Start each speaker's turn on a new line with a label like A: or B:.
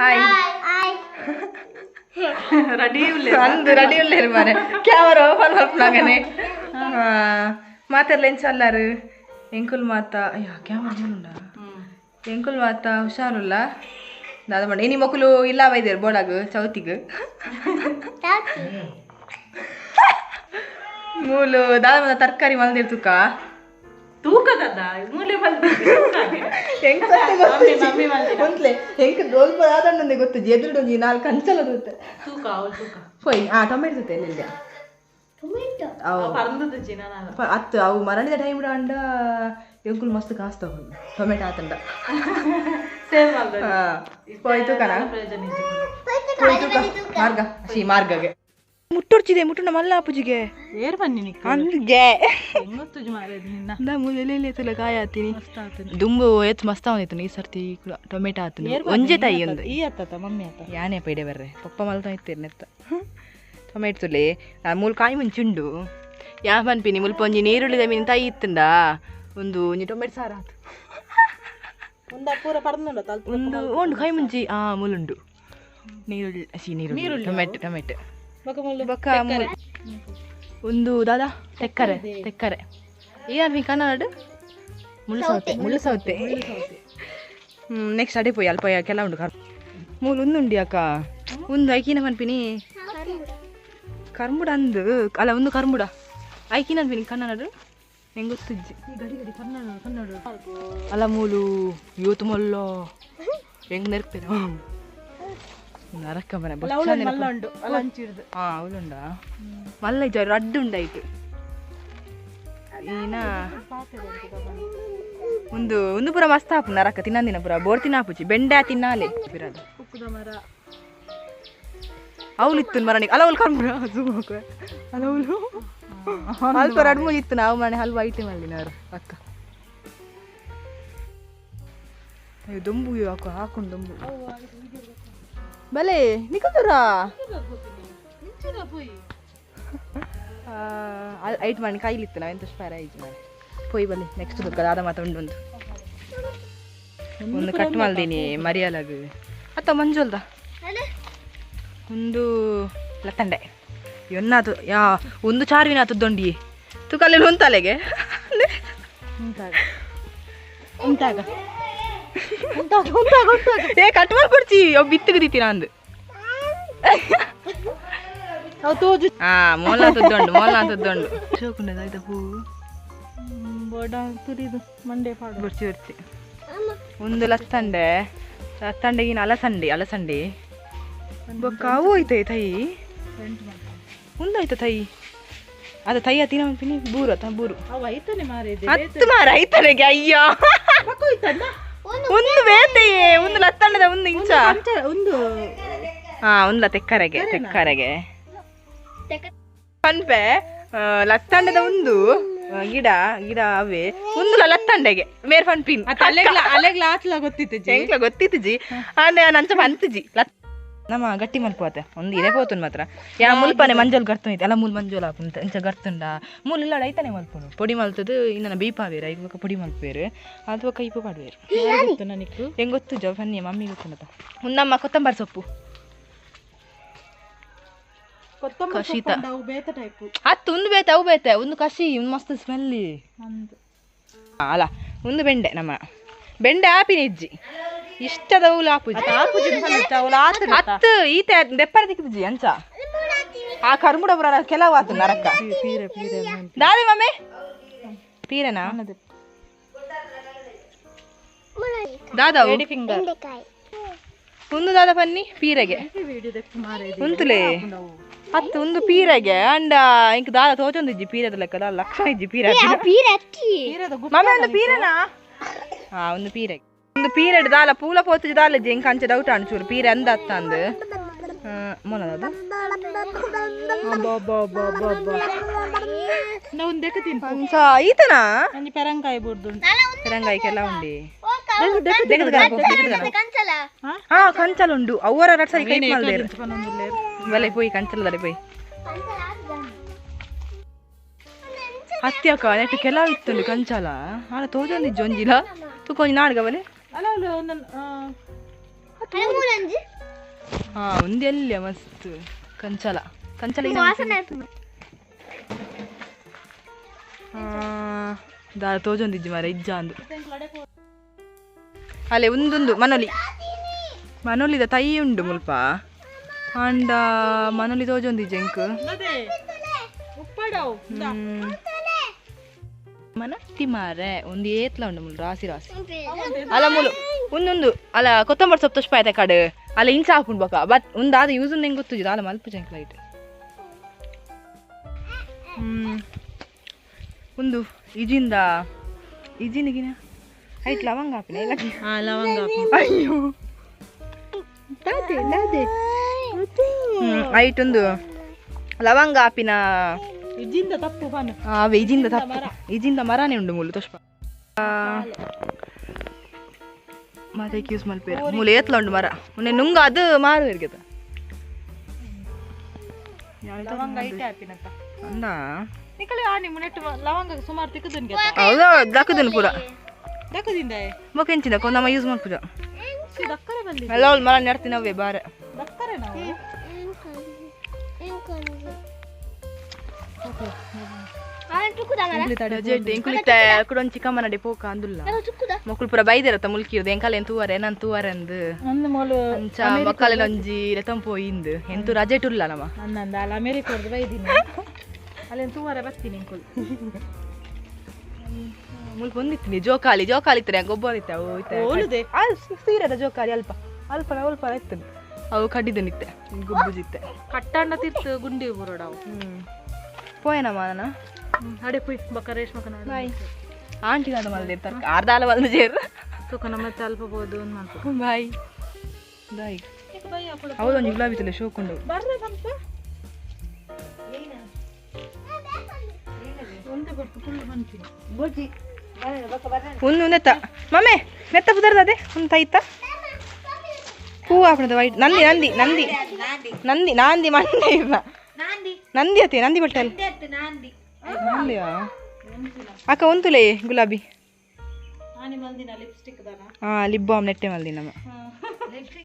A: hi ready ಉಳ್ಳೇರು ಮಾರೆ camera open ಮಾಡ್ಲಾಗನೆ ಮಾತೆಲ್ಲ ಎಂಚಲ್ಲಾರು ಎಂಕುಲ್ ಮಾತ ಅಯ್ಯೋ ಕ್ಯಾಮರಾ ಉಂಡಾ ಎಂಕುಲ್ ಮಾತ ಹುಷಾರುಲ್ಲ ದಾದ ಮಾಡಿ ಇನಿ ಮಕ್ಕಳು ಇಲ್ಲ ಬೈದೇರು ಬೋಡಾಗ ಚೌತಿಗೆ ಮೂಲು ದಾದ ಮದ ತರಕಾರಿ ಮಲ್ದಿರ್ ತೂಕ ತೂಕದ ಮೂಲೆ ಹೆಂಗೆ ರೋಲ್ ಆದಂಡೆ ಗೊತ್ತು ಎದುರುಡೊಂಜಿ ನಾಲ್ಕು ಕಂಚಲ ತೂಕ ಪೊಯ್ ಟೊಮೆಟೊ ಜೊತೆ ಎಲ್ಲಿದೆ ಅತ್ತು ಅವು ಮರಳಿದ ಟೈಮ್ ಅಂಡ ಎಂಕುಲ್ ಮಸ್ತ್ ಕಾಸ್ತಾವ ಟೊಮೆಟೊ ಆತಂಡ ಪೋಯ್ತು ಕಣ ಮಾರ್ಗ ಶಿ ಮಾರ್ಗಗೆ ಮುಟ್ಟೊಡ್ಚಿದೆ ಮುಟ್ಟುಂಡ ಮಲ್ಲ ಅಪ್ಪುಜಿಗೆ ಏರ್ ಬನ್ನಿ ಅಂದ್ಗೆ ಮೂಲೆಲೆ ಕಾಯ ಆತೀನಿ ದುಂಬು ಎತ್ತು ಮಸ್ತ್ ಅವನಿತ್ತು ಈ ಸರ್ತಿ ಟೊಮೆಟೊ ಆತೀನಿ ಒಂಜೆ ತಾಯಿ ಒಂದು ಈ ಅತ್ತ ಮಮ್ಮಿ ಆತ ಯಾನೇ ಪೈಡೆ ಬರ್ರೆ ಪಪ್ಪ ಮಲ್ತಾ ಇತ್ತೇನೆ ಎತ್ತ ಟೊಮೆಟೊ ತುಲೆ ಮೂಲು ಕಾಯಿ ಮುಂಚುಂಡು ಯಾ ಪನ್ಪಿನಿ ಮುಲ್ಪ ಒಂಜಿ ನೀರುಳ್ಳಿದ ಮೀನು ತಾಯಿ ಇತ್ತಂಡ ಒಂದು ಒಂಜಿ ಟೊಮೆಟೊ ಸಾರು ಆತು ಒಂದು ಉಂಡು ಕಾಯಿ ಮುಂಚಿ ಮೂಲುಂಡು ನೀರುಳ್ಳಿ ನೀರುಳ್ಳಿ ಟೊಮೆಟೊ ಬೊಕ್ಕ ಒಂದು ದಾದಾ ತೆಕ್ಕರೆ ಏನಿ ಕನ್ನಡ ಮುಳ್ಳು ಸೌತೆ ನೆಕ್ಸ್ಟ್ ಅಡೆ ಪೋಯಿ ಅಲ್ಪ ಕೆಲ ಉಂಡು ಮೂಲು ಒಂದುಂಡಿ ಅಕ್ಕ ಒಂದು ಐಕಿನ ಮನ್ಪಿನಿ ಕರ್ಮುಡ ಅಂದು ಅಲ್ಲ ಒಂದು ಕರ್ಮುಡ ಐಕಿನ ಅನ್ಪಿನಿ ಕನ್ನಡ ಹೆಂಗೆ ಗೊತ್ತಿಜ್ಜಿ ಅಲ್ಲ ಮೂಲು ಇವತ್ತು ಮೊಲ್ಲ ಹೆಂಗೆ ನೆರ್ಪೇನ ನರಕ ಮನೆ ಅವಳುಂಡ ಮಲ್ಲ ಇಜ್ಜ ರಡ್ಡು ಉಂಡಾಯ್ತು ಈನ ಒಂದು ಪುರ ಮಸ್ತ್ ಹಾಪು ನರಕ ತಿನ್ನಂದಿನ ಪುರ ಬೋರ್ ತಿನ್ನಾಪುಚಿ ಬೆಂಡೆ ತಿನ್ನಾಲೆ ಬಿರದು ಅವಳು ಇತ್ತು ಮರಣಿಗೆ ಅಲ್ಲ ಅವಳು ಕರ್ಮುಡ ಅಲ್ಲ ಅವಳು ಅಲ್ಪ ರಡ್ಮು ಇತ್ತು ನಾವು ಮನೆ ಹಲ್ವ ಐಟಮ್ ಅಲ್ಲಿನಾರು ಅಕ್ಕ ದೊಂಬು ಹಾಕೊಂಡು ದೊಂಬು ಬಲೆ ನಿಕುಂದೂರ ಐಟ್ ಮಾಡಿ ಕೈಲಿತ್ತು ನಾವೆಂತ ಸ್ಪೈರ್ ಐಟ್ ಮಾಡಿ ಪೊಯ್ ಬಲೆ ನೆಕ್ಸ್ಟ್ ದಾದ ಮಾತ ಉಂಡು ಒಂದು ಕಟ್ ಮಲ್ದೀನಿ ಮರಿಯಲಾಗ ಅತ್ತ ಮಂಜುಲ್ದ ಒಂದು ಲತ್ತಂಡೆ ಎನ್ನಾತು ಯಾ ಒಂದು ಚಾರ್ವಿನ ತುದ್ದೊಂಡಿ ತುಕಲ್ಲಿ ಉಂತಲೆಗೆ ಉಂಟಾಗ ಏ ಕಟ್ ಮಾಡ್ಕೊಡ್ಚಿ ಅವ್ ಬಿತ್ತಿಗೆ ದಿತ್ತಿ ನಂದು ಮೊಲ ತುದ್ದೊಂಡು ಶೋಕುಂಡ ಹೂ ಬೋಡ ತುರಿದು ಮಂಡೆ ಬರ್ಚಿ ಒಂದು ಲತ್ತಂಡೆಗಿನ ಅಲಸಂಡೆ ಬೊಕ್ಕ ಅವು ಐತೆ ತೈ ಒಂದಾಯ್ತ ತೈ ಅದ ತೈ ತಿನ್ನ ಪಿನಿ ಬೂರು ಹತ್ತು ಮಾರ ಐತನೆಗೆ ಅಯ್ಯ ಒಂದು ಬೇತೆಯೇ ಒಂದು ಲತ್ತಂಡದ ಒಂದು ಇಂಚ ಒಂದು ತೆಕ್ಕರೆಗೆ ಪನ್ಪೆ ಲತ್ತಂಡದ ಒಂದು ಗಿಡ ಅವೇ ಒಂದು ಲತ್ತಂಡೆಗೆ ಮೇರ್ ಫನ್ ಪಿನ್ ಗೊತ್ತಿತ್ತು ಜಿ ಅಂದ್ರೆ ನಂಚ ಬಂತಜಿ ನಮ್ಮ ಗಟ್ಟಿ ಮಲ್ಪೋತೆ ಒಂದು ಇದೇ ಪೋತುನ್ ಮಾತ್ರ ಯಾ ಮುಲ್ಪನೆ ಮಂಜೋಲ್ ಗರ್ತೈತೆ ಅಲ್ಲ ಮೂಲ್ ಮಂಜೋಲ್ ಹಾಕುಂತ ಇಂಚ ಗರ್ತುಂಡ ಮೂಲ್ ಇಲ್ಲ ಐತಾನೆ ಮಲ್ಪೋನು ಪೊಡಿ ಮಲ್ತದು ಇನ್ನ ಬೀಪಾವೇರು ಐದು ಪೊಡಿ ಮಲ್ಪೇರು ಅಥವಾ ಕೈಪು ಪಾಡುವೇರು ಹೆಂಗೆ ಗೊತ್ತು ಜೋ ಬನ್ನಿ ಮಮ್ಮಿ ಗೊತ್ತು ಉನ್ನಮ್ಮ ಕೊತ್ತಂಬರಿ ಸೊಪ್ಪು ಕಶೀತ ಹತ್ತು ಒಂದು ಬೇತೆ ಅವು ಬೇತೆ ಒಂದು ಕಸಿ ಒಂದು ಮಸ್ತ್ ಸ್ಮೆಲ್ಲಿ ಅಲ್ಲ ಒಂದು ಬೆಂಡೆ ನಮ್ಮ ಬೆಂಡೆ ಆಪಿನ ಇಜ್ಜಿ ಇಷ್ಟದ ಅವಳು ಹತ್ತು ಈತೆ ದೆಪ್ಪರ ದಿಕ್ಕಿದ್ಜಿ ಅಂಚ ಆ ಕರ್ಮುಡ ಬರ ಕೆಲವು ಆತು ನರಕ ದಾದೆ ಮಮ್ಮೆ ಪೀರೆನಾ ದಾದ ಒಂದು ದಾದ ಪನ್ನಿ ಪೀರೆಗೆ ಉಂತುಲೆ ಹತ್ತು ಒಂದು ಪೀರೆಗೆ ಅಂಡ ಇಂಕ ದಾದ ತೋಚೊಂದಿಜ್ಜಿ ಪೀರದ ಲೆಕ್ಕದ ಲಕ್ಷ ಇಜ್ಜಿ ಪೀರೆ ಮಮ್ಮಿ ಒಂದು ಪೀರೆನಾ ಒಂದು ಪೀರೆಗೆ ಒಂದು ಪೀರೆಡ್ ದಾಲ ಪೂಲ ಪೋತು ದಾಲ ಜೆಂಕ್ ಅಂಚೆ ಡೌಟ್ ಅನ್ಚೂರು ಪೀರೆ ಅಂದ ಅತ್ತಂದು ಮೊನದು ಈತನಾ ಪೆರಂಗಾಯಿ ಕೆಲ ಉಂಡಿ ಕಂಚಲ ಉಂಡು ಅವರ ಬಲೆ ಪೋಯಿ ಕಂಚಲದಲ್ಲಿ ಪೋಯಿ ಹತ್ಯಕ ನೆಟ್ಟು ಕೆಲವು ಇತ್ತು ಕಂಚಲ ಅಲ್ಲ ತೋಜೊಂದಿಜ್ಜೊಂಜಿಲ ತುಕೊಂಜಿ ನಾಡ್ಗ ಬಲೆ ಹಾ ಒಂದು ಎಲ್ಲಿ ಮಸ್ತ್ ಕಂಚಲ ದಾರ ತೋಜೊಂದಿಜ್ಜಿ ಮಾರ ಇಜ್ಜ ಅಂದು ಅಲ್ಲೇ ಒಂದೊಂದು ಮನೋಲಿದ ತೈ ಉಂಡು ಮುಲ್ಪ ಅಂಡ ಮನೋಲಿ ತೋಜೊಂದಿಜ್ಜಿ ಎಂಕ್ ಮನತ್ತಿ ಮಾರೆ ಒಂದು ಏತ್ಲ ಉಂಡು ಮುಲ್ ರಾಸಿ ಅಲ್ಲ ಮುಲು ಒಂದೊಂದು ಅಲ್ಲ ಕೊತ್ತಂಬರಿ ಸೊಪ್ಪು ತುಷ್ಪ ಆಯ್ತಾ ಕಡೆ ಅಲ್ಲ ಇಂಚ ಹಾಕೊಂಡು ಬಕ ಬಟ್ ಒಂದು ಆದ ಯೂಸ್ ಹೆಂಗೆ ಗೊತ್ತಿದ್ದು ಅಲ್ಲ ಮಲ್ಪ ಜಂಕ್ ಲೈಟ್ ಒಂದು ಈಜಿನಿಗಿನ ಐಟ್ ಲವಂಗ ಹಾಪಿನ ಇಲ್ಲ ಅಯ್ಯೋ ಐಟ್ ಒಂದು ಲವಂಗ ಹಾಪಿನ ಇಜಿಂದ ತಪ್ಪು ಇಜಿಂದ ಮರನೇ ಉಂಡು ಮೂಲು ತುಷ್ಪ ಮತ್ತೆ ಯೂಸ್ ಮಲ್ಪೇರ ಮೂಲೆ ಏತ್ಲ ಉಂಡು ಮರ ಮೊನ್ನೆ ನುಂಗ ಅದು ಮಾರು ಇರ್ಗದ ಅಂದ ಲವಂಗ ಸುಮಾರು ತಿಕ್ಕದನ್ಗೆ ಹೌದಾ ದಕ್ಕದನ್ ಪೂರ ದಕ್ಕದಿಂದ ಮೊಕೆಂಚಿದ ಕೊಂದಮ್ಮ ಯೂಸ್ ಮಾಡ್ಪುಜ ಎಲ್ಲ ಅವಳು ಮರ ನೆಡ್ತೀನಿ ಅವೇ ಬಾರ ಎಂಕುಲಿತ್ತ ಚಿಕ್ಕಮ್ಮನಡೆ ಪೋಕ ಅಂದುಲ್ಲ ಮಕ್ಕಳು ಪೂರ ಬೈದಿರತ್ತ ಮುಲ್ಕಿರ್ದು ಎಂಕಲ್ ಎಂತೂವರೆ ನಾನು ತೂವರೆ ಅಂದು ಮಕ್ಕಳೆಲ್ಲ ಒಂಜಿ ತಂಪೋಯಿಂದು ಎಂತೂ ರಜೆ ಟುಲ್ಲ ನಮ್ಮ ಅನ್ನಂದ ಅಲ್ಲ ಅಮೇರಿಕ ಬೈದಿನಿ ಅಲ್ಲಿ ತೂವರೆ ಬರ್ತೀನಿ ಎಂಕುಲ್ ಮುಲ್ಪ ಒಂದಿತ್ತೀನಿ ಜೋಕಾಲಿ ಇತ್ತರೆ ಗೊಬ್ಬರ ಇತ್ತೆ ಅವು ಸೀರದ ಜೋಕಾಲಿ ಅಲ್ಪ ಇತ್ತು ಅವು ಕಡ್ಡಿದ ನಿತ್ತೆ ಗುಬ್ಬುಜಿತ್ತೆ ಕಟ್ಟಣ್ಣ ತಿತ್ತು ಗುಂಡಿ ಬರೋಡ ಅವು ಪೋಯನಮ್ಮ ನಾನು ಅಡೆ ಪುಯ್ ಬಕ್ಕ ರೇಷ್ಮಕ ಬಾಯ್ ಆಂಟಿ ನಾನು ಮಲ್ದಿರ್ತಾರೆ ಅರ್ಧ ಅಲ್ಲ ಒಂದು ಜೇರು ತೂಕನ ಮತ್ತೆ ಅಲ್ಪ ಬೋದು ಒಂದು ಮಾಡ್ಕೊ ಬಾಯ್ ಹೌದೊಂದು ಗುಲಾಬಿ ತಲೆ ಶೋಕೊಂಡು ಒಂದು ನೆತ್ತ ಮಮ್ಮೆ ನೆತ್ತ ಬುದರ್ದೆ ಒಂದು ತಾಯ್ತ ಹೂ ಹಾಕಣದ ವೈಟ್ ನಂದಿ ಮಂಡಿ ಇಲ್ಲ ನಂದಿ ಅತ್ತೆ ನಂದಿ ಬಟ್ಟಲ್ ನಂದಿಯಾ ಅಕ್ಕ ಒಂತುಲೇ ಗುಲಾಬಿ ಲಿಪ್ ಬಾಮ್ ನೆಟ್ಟೆ ಮಲ್ದಿನ